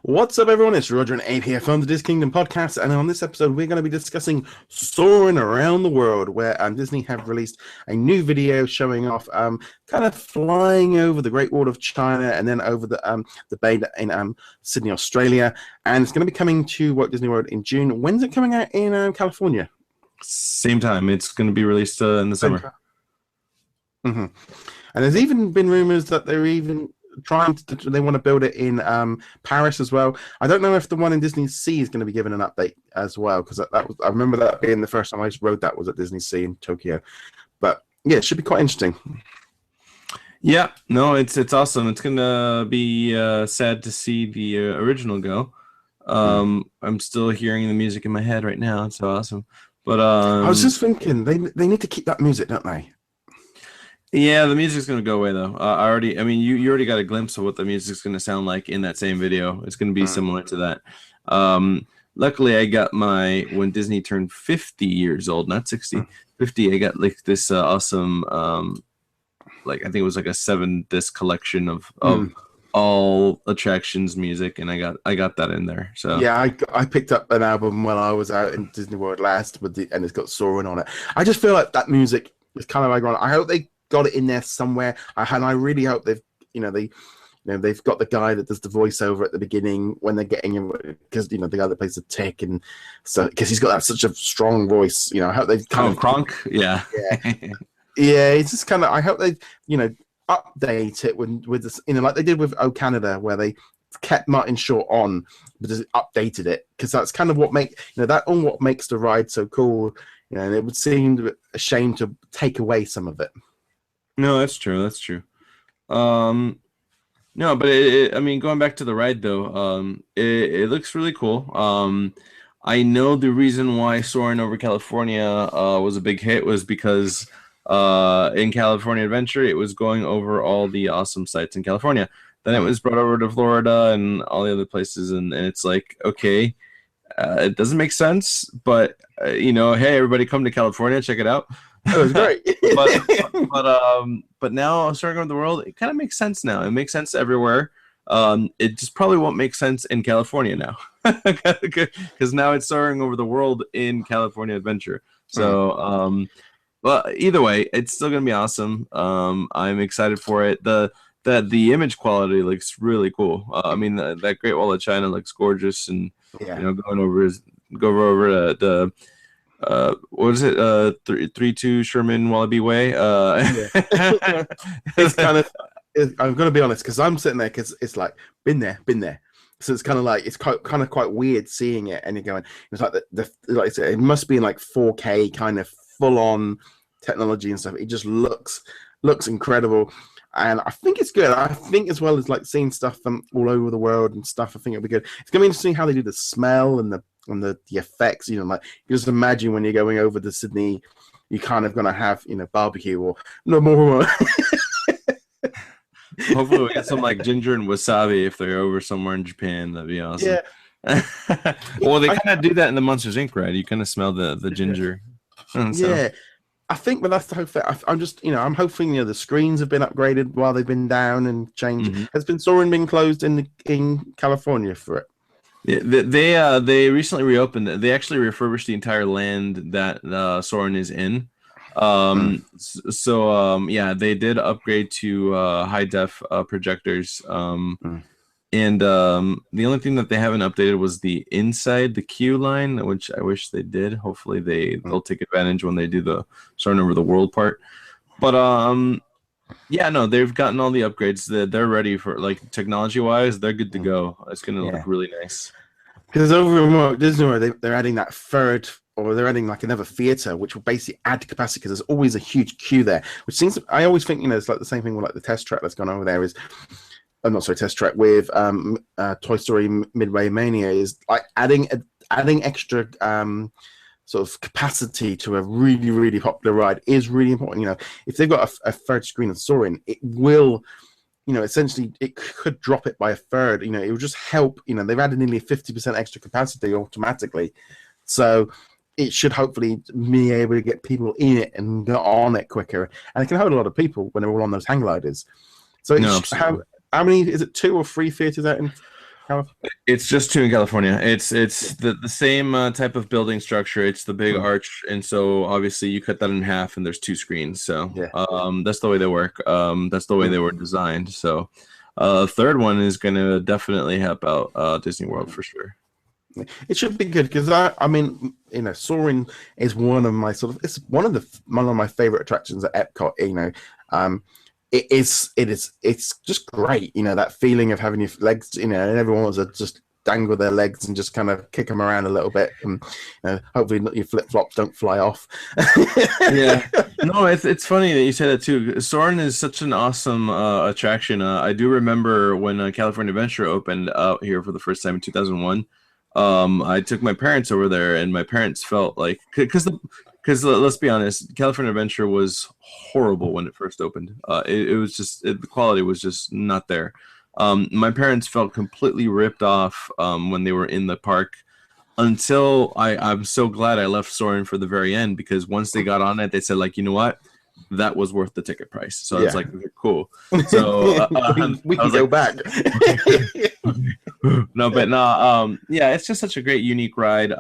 What's up, everyone? It's Roger and Abe here from the DisKingdom podcast, and on this episode, we're going to be discussing Soaring Around the World, where Disney have released a new video showing off kind of flying over the Great Wall of China and then over the bay in Sydney, Australia, and it's going to be coming to Walt Disney World in June. When's it coming out in California? Same time. It's going to be released in the summer. Mm-hmm. And there's even been rumors that they're even they want to build it in Paris as well. I don't know if the one in Disney Sea is going to be given an update as well, because I remember that being the first time I rode that was at Disney Sea in Tokyo. But yeah, it should be quite interesting. Yeah, no, it's awesome. It's gonna be sad to see the original go. I'm still hearing the music in my head right now. It's so awesome. But I was just thinking they need to keep that music, don't they? Yeah, the music's gonna go away though. You already got a glimpse of what the music's gonna sound like in that same video. It's gonna be similar to that. Luckily, I got when Disney turned 50 years old, not 60, 50. I got like this awesome, I think it was like a 7-disc collection of all attractions music, and I got that in there. So yeah, I picked up an album when I was out in Disney World last and it's got Soarin' on it. I just feel like that music is kind of ironic. I hope they got it in there somewhere, and I really hope they've got the guy that does the voiceover at the beginning when they're getting him, because the guy that plays the tick, and so because he's got such a strong voice. I hope they've kind of Kronk, yeah. It's just kind of, I hope they update it with this, like they did with O Canada, where they kept Martin Short on but just updated it, because that's kind of what what makes the ride so cool. And it would seem a shame to take away some of it. No, that's true. That's true. No, but going back to the ride though, it looks really cool. I know the reason why Soaring over California was a big hit was because in California Adventure, it was going over all the awesome sites in California. Then it was brought over to Florida and all the other places, and it's like, okay, it doesn't make sense, but hey, everybody come to California, check it out. It was great. but now Soaring Around the World, it kind of makes sense now. It makes sense everywhere. It just probably won't make sense in California now, because now it's Soaring Over the World in California Adventure. So, well, either way, it's still gonna be awesome. I'm excited for it. The image quality looks really cool. That Great Wall of China looks gorgeous, and going over the what is it? 32 Sherman Wallaby Way. It's kind of. I'm gonna be honest, because I'm sitting there, because it's like been there. So it's kind of like quite weird seeing it, and you're going. It's like like I said, it must be in like 4K kind of full on technology and stuff. It just looks incredible, and I think it's good. I think as well as like seeing stuff from all over the world and stuff, I think it'll be good. It's gonna be interesting how they do the smell and the effects. Like you just imagine when you're going over to Sydney, you're kind of gonna have barbecue or no more. Hopefully we get some like ginger and wasabi if they're over somewhere in Japan. That'd be awesome. Yeah. Well, they kind of do that in the Monsters Inc. ride. You kind of smell the ginger. Yeah. I think, but that's the whole thing. I'm just, I'm hoping the screens have been upgraded while they've been down and changed. Mm-hmm. Has Soarin' been closed in California for it? Yeah, they recently reopened it. They actually refurbished the entire land that Soarin' is in. They did upgrade to high def projectors. And the only thing that they haven't updated was the inside, the queue line, which I wish they did. Hopefully they'll take advantage when they do the Soaring Over the World part. But they've gotten all the upgrades. They're ready for, like, technology wise, they're good to go. It's gonna look really nice. Because over in Disney World, they're adding that third, or they're adding like another theater, which will basically add capacity, because there's always a huge queue there. Which seems, I always think, it's like the same thing with like the test track that's gone over there is. I'm not sorry, test track with Toy Story Midway Mania is like adding extra sort of capacity to a really, really popular ride is really important. If they've got a third screen of Soaring, it will, essentially it could drop it by a third. It will just help. They've added nearly 50% extra capacity automatically, so it should hopefully be able to get people in it and get on it quicker, and it can hold a lot of people when they're all on those hang gliders. So how many is it? 2 or 3 theaters out in It's just two in California. It's the same type of building structure. It's the big arch, and so obviously you cut that in half, and there's two screens. So that's the way they work. That's the way they were designed. So third one is gonna definitely help out Disney World for sure. It should be good because I mean, you know, Soarin' is one of my one of my favorite attractions at Epcot. You know, it's just great. You know, that feeling of having your legs, you know, and everyone wants to just dangle their legs and just kind of kick them around a little bit, and you know, hopefully your flip flops don't fly off. Yeah, no, it's funny that you say that too. Soarin' is such an awesome attraction. I do remember when California Adventure opened out here for the first time in 2001. I took my parents over there, and my parents felt like because let's be honest, California Adventure was horrible when it first opened. It was just the quality was just not there. My parents felt completely ripped off when they were in the park. Until I'm so glad I left Soarin' for the very end, because once they got on it, they said like, you know what, that was worth the ticket price. So I was like, okay, cool. So we can go back. No, but no, yeah, it's just such a great, unique ride.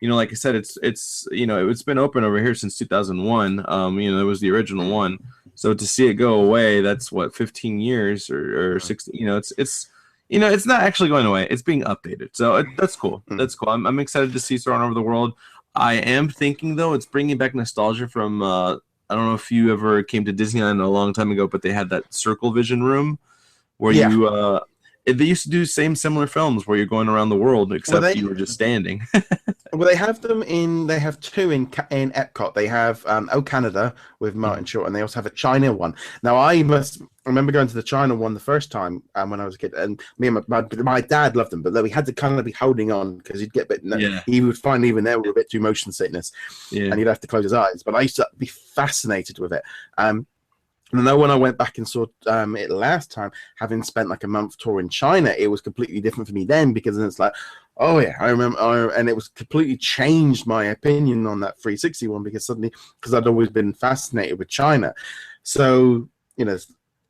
You know, like I said, it's you know, it's been open over here since 2001. You know, it was the original one. So to see it go away, that's what, 15 years or 16. You know, it's you know, it's not actually going away. It's being updated. So that's cool. That's cool. I'm excited to see Soarin' Over the World. I am thinking though, it's bringing back nostalgia from. I don't know if you ever came to Disneyland a long time ago, but they had that Circle Vision room where you they used to do similar films where you're going around the world, except you were just standing. Well, they have them they have two in Epcot. They have Oh Canada with Martin Short, and they also have a China one. Now, I remember going to the China one the first time when I was a kid, and me and my dad loved them, but we had to kind of be holding on because he'd get a bit, he would find even there were a bit too motion sickness, and he'd have to close his eyes. But I used to be fascinated with it. And I know when I went back and saw it last time, having spent like a month touring China, it was completely different for me then, because then it's like, oh yeah, I remember, and it was completely changed my opinion on that 360 one, because I'd always been fascinated with China. So, you know,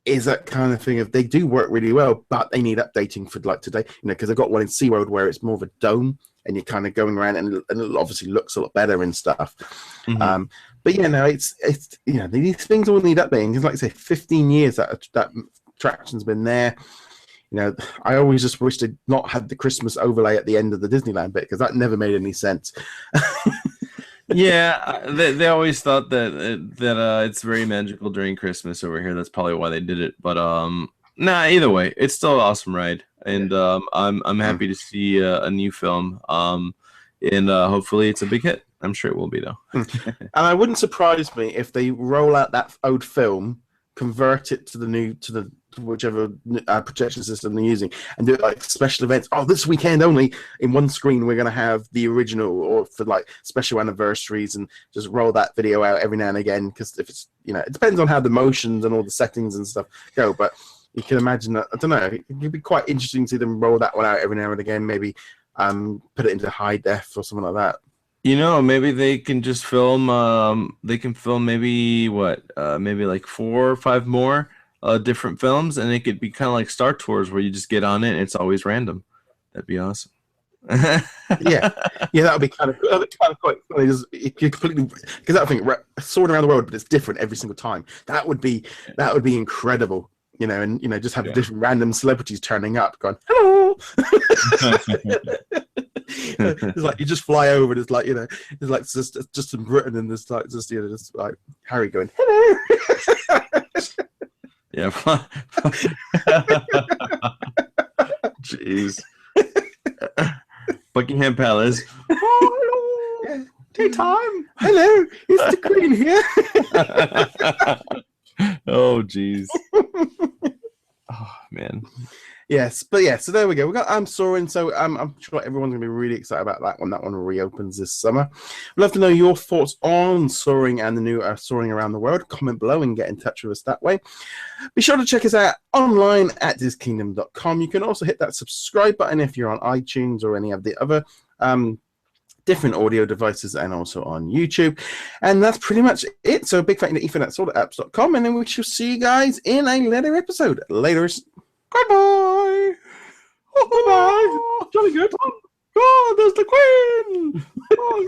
is that kind of thing of they do work really well, but they need updating for like today, you know, because I've got one in SeaWorld where it's more of a dome and you're kind of going around, and it obviously looks a lot better and stuff. But yeah, no, it's you know, these things all need updating. Because like I say, 15 years that attraction's been there. You know, I always just wish they'd not had the Christmas overlay at the end of the Disneyland bit, because that never made any sense. Yeah, they always thought that it's very magical during Christmas over here. That's probably why they did it. But nah, either way, it's still an awesome ride, and I'm happy to see a new film. And hopefully it's a big hit. I'm sure it will be though. And it wouldn't surprise me if they roll out that old film, convert it to the whichever projection system they're using, and do it like special events. Oh, this weekend only in one screen we're going to have the original, or for like special anniversaries, and just roll that video out every now and again. Because if it's, you know, it depends on how the motions and all the settings and stuff go, but you can imagine that, I don't know, it could be quite interesting to see them roll that one out every now and again, maybe put it into high def or something like that. You know, maybe they can just film. They can film maybe maybe like 4 or 5 more different films, and it could be kind of like Star Tours, where you just get on it and it's always random. That'd be awesome. yeah, that would be kind of quite funny. You completely, because that thing Soaring Around the World, but it's different every single time. That would be incredible. You know, and you know, just have different random celebrities turning up, going hello. It's like you just fly over, and it's like, you know, it's like just in Britain, and there's like just, you know, just like Harry going hello. Yeah. Jeez. Buckingham Palace. Oh, hello. Tea time. Hello, it's the Queen here. Oh, jeez. Oh, man. Yes, but yeah, so there we go. We got Soaring, so I'm sure everyone's gonna be really excited about that one. That one reopens this summer. We'd love to know your thoughts on Soaring and the new Soaring Around the World. Comment below and get in touch with us that way. Be sure to check us out online at DisKingdom.com. You can also hit that subscribe button if you're on iTunes or any of the other different audio devices, and also on YouTube. And that's pretty much it. So big thank you to Ethan at sortaapps.com, and then we shall see you guys in a later episode. Later. Goodbye. Bye-bye. Jolly good. Oh, there's the Queen. Oh,